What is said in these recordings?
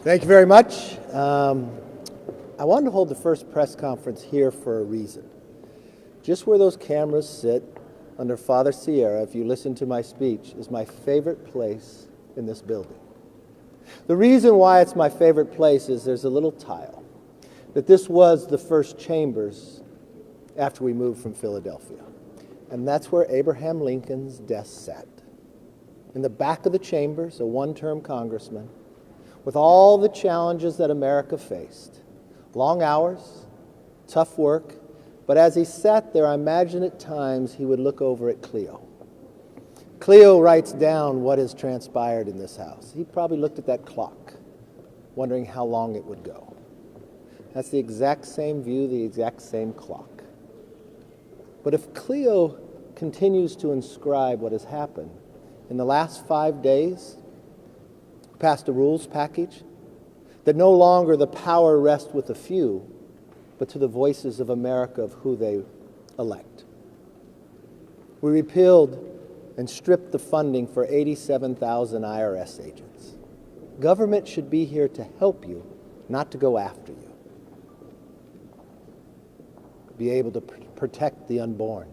Thank you very much. I wanted to hold the first press conference here for a reason. Just where those cameras sit under Father Sierra, if you listen to my speech, is my favorite place in this building. The reason why it's my favorite place is there's a little tile that this was the first chambers after we moved from Philadelphia. And that's where Abraham Lincoln's desk sat. In the back of the chambers, a one-term congressman, with all the challenges that America faced. Long hours, tough work, but as he sat there, I imagine at times he would look over at Cleo. Cleo writes down what has transpired in this house. He probably looked at that clock, wondering how long it would go. That's the exact same view, the exact same clock. But if Cleo continues to inscribe what has happened, in the last 5 days, passed a rules package that no longer the power rests with a few, but to the voices of America of who they elect. We repealed and stripped the funding for 87,000 IRS agents. Government should be here to help you, not to go after you. Be able to protect the unborn.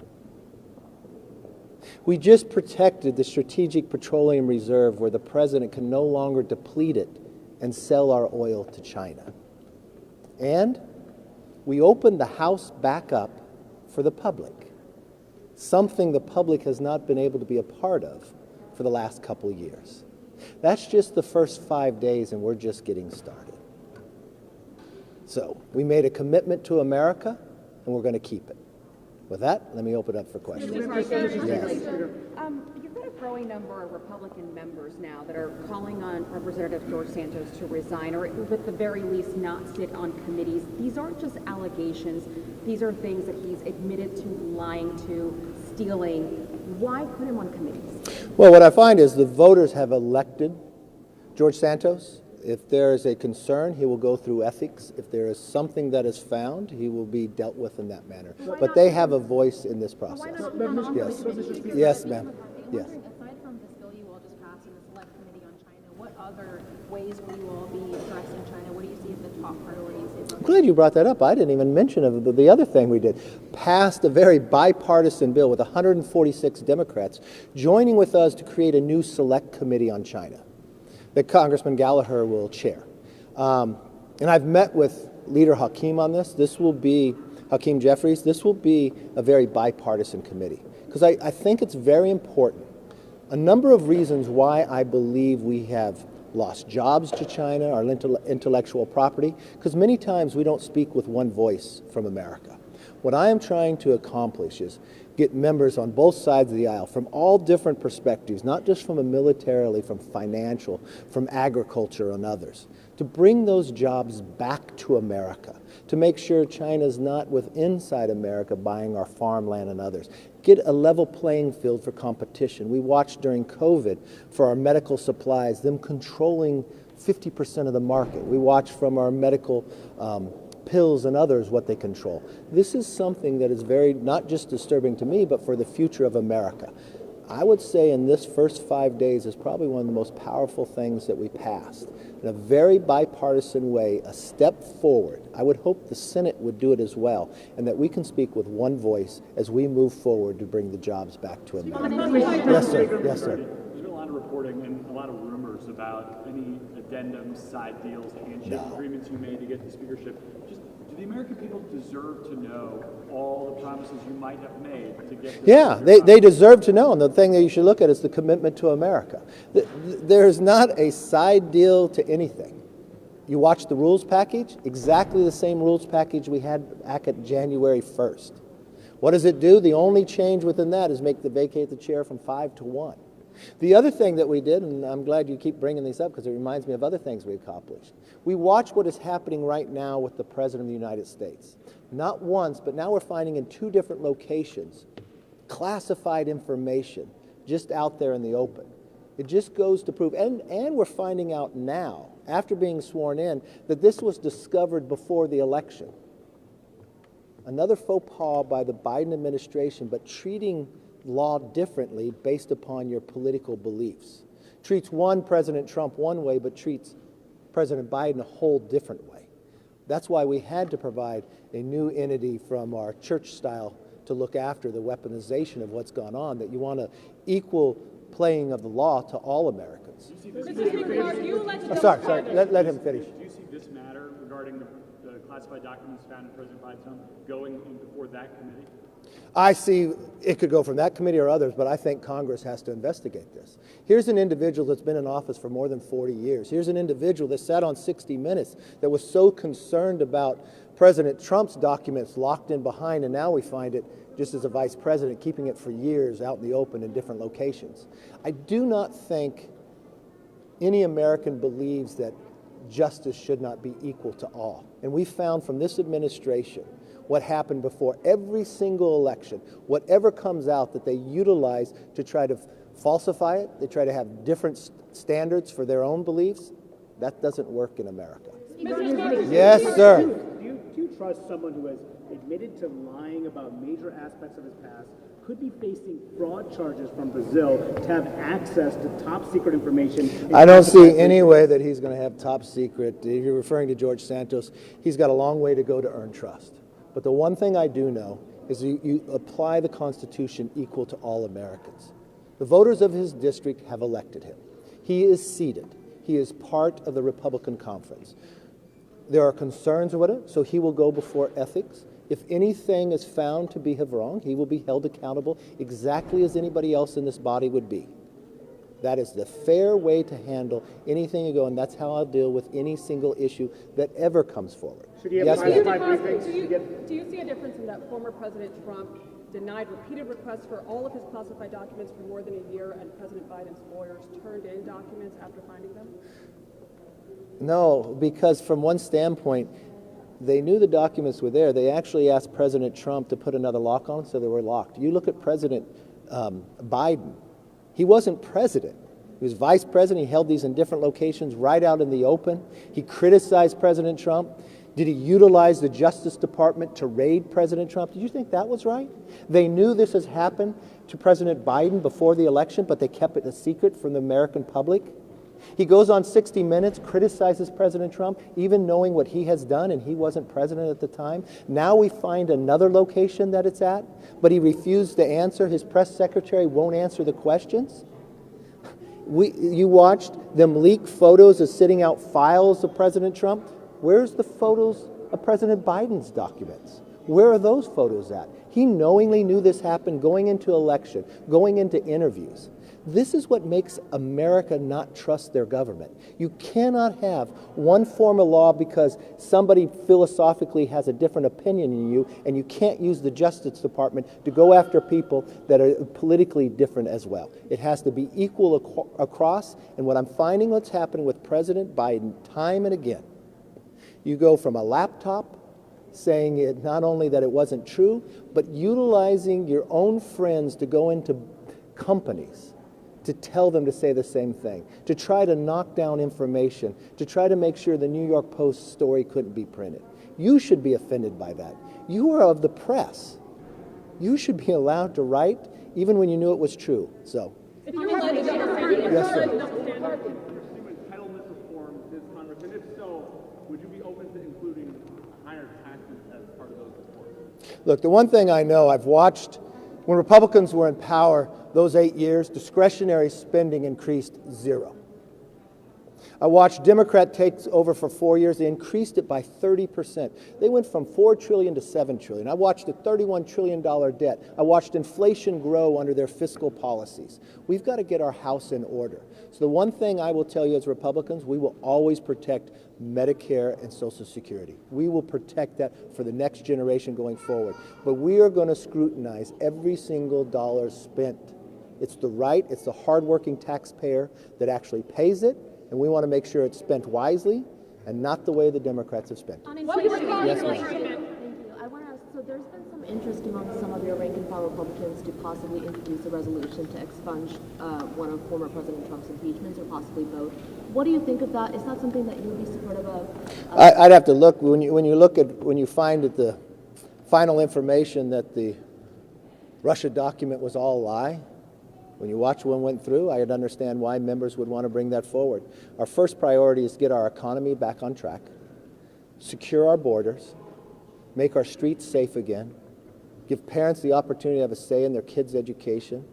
We just protected the Strategic Petroleum Reserve where the president can no longer deplete it and sell our oil to China. And we opened the House back up for the public, something the public has not been able to be a part of for the last couple of years. That's just the first 5 days, and we're just getting started. So we made a commitment to America, and we're going to keep it. With that, let me open up for questions. Yes. You've got a growing number of Republican members now that are calling on Representative George Santos to resign, or at the very least not sit on committees. These aren't just allegations. These are things that he's admitted to, lying to, stealing. Why put him on committees? Well, what I find is the voters have elected George Santos. If there is a concern, he will go through ethics. If there is something that is found, he will be dealt with in that manner. But they have a voice in this process. Yes. Yes, ma'am. Yes. Aside from this bill you all just passed in the Select Committee on China, what other ways will you all be addressing China? What do you see as the top priorities? I'm glad you brought that up. I didn't even mention of the other thing we did. Passed a very bipartisan bill with 146 Democrats joining with us to create a new Select Committee on China that Congressman Gallagher will chair. And I've met with Leader Hakeem on this. This will be, Hakeem Jeffries, this will be a very bipartisan committee. Because I think it's very important. A number of reasons why I believe we have lost jobs to China, our intellectual property, because many times we don't speak with one voice from America. What I am trying to accomplish is get members on both sides of the aisle from all different perspectives, not just from a militarily, from financial, from agriculture and others, to bring those jobs back to America, to make sure China's not with inside America buying our farmland and others. Get a level playing field for competition. We watched during COVID for our medical supplies, them controlling 50% of the market. We watched from our medical pills and others what they control. This is something that is very, not just disturbing to me, but for the future of America. I would say in this first 5 days is probably one of the most powerful things that we passed. In a very bipartisan way, a step forward. I would hope the Senate would do it as well, and that we can speak with one voice as we move forward to bring the jobs back to America. Yes, sir. Yes, sir. There's been a lot of reporting and a lot of rumors about any addendums, side deals, handshake agreements you made to get the speakership. Just, do the American people deserve to know all the promises you might have made to get this? They deserve to know, and the thing that you should look at is the commitment to America. There's not a side deal to anything. You watch the rules package, exactly the same rules package we had back at January 1st. What does it do? The only change within that is vacate the chair from 5 to 1. The other thing that we did, and I'm glad you keep bringing these up because it reminds me of other things we accomplished. We watch what is happening right now with the President of the United States. Not once, but now we're finding in 2 different locations classified information just out there in the open. It just goes to prove, and we're finding out now, after being sworn in, that this was discovered before the election. Another faux pas by the Biden administration, but treating law differently based upon your political beliefs. Treats one President Trump one way, but treats President Biden a whole different way. That's why we had to provide a new entity from our church style to look after the weaponization of what's gone on, that you want an equal playing of the law to all Americans. Sorry, let him finish. Do you see this matter regarding the classified documents found in President Biden's home going in before that committee? I see it could go from that committee or others, but I think Congress has to investigate this. Here's an individual that's been in office for more than 40 years. Here's an individual that sat on 60 Minutes that was so concerned about President Trump's documents locked in behind, and now we find it just as a vice president keeping it for years out in the open in different locations. I do not think any American believes that justice should not be equal to all. And we found from this administration what happened before every single election, whatever comes out that they utilize to try to falsify it, they try to have different standards for their own beliefs, that doesn't work in America. Yes, sir. Do you trust someone who has admitted to lying about major aspects of his past, could be facing fraud charges from Brazil, to have access to top secret information? I don't see any way that he's going to have top secret. If you're referring to George Santos, he's got a long way to go to earn trust. But the one thing I do know is you apply the Constitution equal to all Americans. The voters of his district have elected him. He is seated. He is part of the Republican conference. There are concerns with it, so he will go before ethics. If anything is found to be wrong, he will be held accountable exactly as anybody else in this body would be. That is the fair way to handle anything you go, and that's how I'll deal with any single issue that ever comes forward. Should he have Yes, ma'am. Do you see a difference in that former President Trump denied repeated requests for all of his classified documents for more than a year, and President Biden's lawyers turned in documents after finding them? No, because from one standpoint, they knew the documents were there. They actually asked President Trump to put another lock on them, so they were locked. You look at President Biden. He wasn't president. He was vice president. He held these in different locations right out in the open. He criticized President Trump. Did he utilize the Justice Department to raid President Trump? Did you think that was right? They knew this has happened to President Biden before the election, but they kept it a secret from the American public. He goes on 60 Minutes, criticizes President Trump, even knowing what he has done, and he wasn't president at the time. Now we find another location that it's at, but he refused to answer. His press secretary won't answer the questions. You watched them leak photos of sitting out files of President Trump. Where's the photos of President Biden's documents? Where are those photos at? He knowingly knew this happened going into election, going into interviews. This is what makes America not trust their government. You cannot have one form of law because somebody philosophically has a different opinion than you, and you can't use the Justice Department to go after people that are politically different as well. It has to be equal across, and what I'm finding what's happening with President Biden time and again, you go from a laptop saying it not only that it wasn't true, but utilizing your own friends to go into companies to tell them to say the same thing, to try to knock down information, to try to make sure the New York Post story couldn't be printed. You should be offended by that. You are of the press. You should be allowed to write even when you knew it was true. So, If you were led to yes, sir. Entitlement reform this Congress, and if so, would you be open to including higher taxes as part of those reforms? Look, the one thing I know, I've watched when Republicans were in power those 8 years, discretionary spending increased zero. I watched Democrat take over for 4 years. They increased it by 30%. They went from $4 trillion to $7 trillion. I watched a $31 trillion debt. I watched inflation grow under their fiscal policies. We've got to get our house in order. So the one thing I will tell you as Republicans, we will always protect Medicare and Social Security. We will protect that for the next generation going forward. But we are going to scrutinize every single dollar spent. It's the right, it's the hardworking taxpayer that actually pays it, and we want to make sure it's spent wisely and not the way the Democrats have spent. On inflation, Yes, ma'am. thank you. I want to ask, so there's been some interest among some of your rank and file Republicans to possibly introduce a resolution to expunge one of former President Trump's impeachments or possibly vote. What do you think of that? Is that something that you would be supportive of? I'd have to look, when you find that the final information that the Russia document was all a lie, When you watch what went through, I understand why members would want to bring that forward. Our first priority is to get our economy back on track, secure our borders, make our streets safe again, give parents the opportunity to have a say in their kids' education,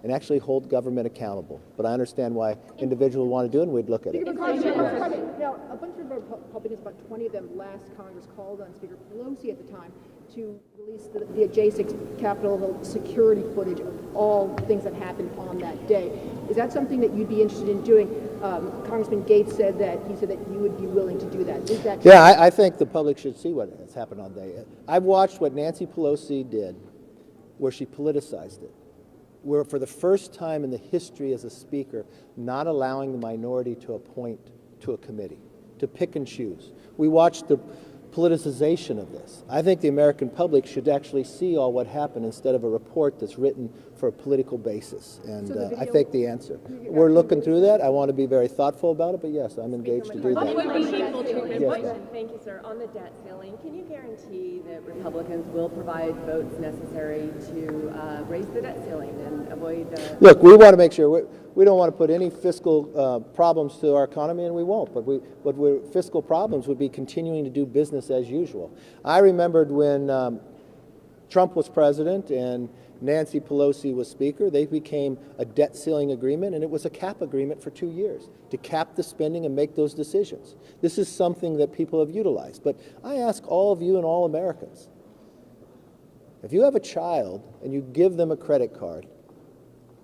and actually hold government accountable. But I understand why individuals want to do it, and we'd look at it. Now, a bunch of Republicans, about 20 of them last Congress, called on Speaker Pelosi at the time to release the adjacent Capitol Hill security footage of all things that happened on that day. Is that something that you'd be interested in doing? Congressman Gates said that you would be willing to do that. Is that Yeah, I think the public should see what has happened on day. I've watched what Nancy Pelosi did, where she politicized it, where for the first time in the history as a speaker, not allowing the minority to appoint to a committee, to pick and choose. We watched the politicization of this. I think the American public should actually see all what happened instead of a report that's written for a political basis. And I think the answer. We're looking through that. I want to be very thoughtful about it, but yes, I'm engaged to do that. Thank you, sir. On the debt ceiling, can you guarantee that Republicans will provide votes necessary to raise the debt ceiling and avoid? Look, we want to make sure we don't want to put any fiscal problems to our economy, and we won't. But fiscal problems would be continuing to do business as usual. I remembered when Trump was president and Nancy Pelosi was speaker, they became a debt ceiling agreement, and it was a cap agreement for 2 years to cap the spending and make those decisions. This is something that people have utilized. But I ask all of you and all Americans, if you have a child and you give them a credit card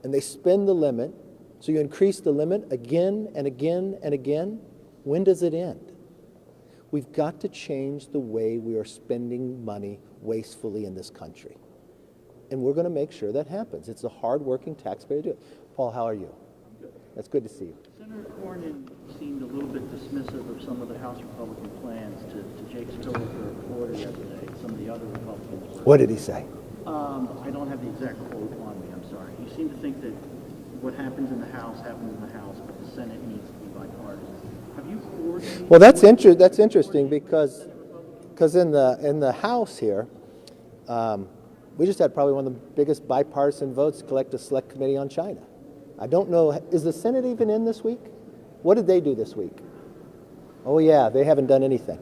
and they spend the limit, so you increase the limit again and again and again, when does it end? We've got to change the way we are spending money wastefully in this country. And we're going to make sure that happens. It's a hard-working taxpayer to do it. Paul, how are you? That's good to see you. Senator Cornyn seemed a little bit dismissive of some of the House Republican plans to Jake's Phillips for Florida yesterday. Some of the other Republicans were. What did he say? I don't have the exact quote on me, I'm sorry. He seemed to think that what happens in the House happens in the House, but the Senate needs to be bipartisan. Have you coordinated? Well, that's interesting because in the House here, we just had probably one of the biggest bipartisan votes to collect a select committee on China. I don't know, is the Senate even in this week? What did they do this week? Oh yeah, they haven't done anything.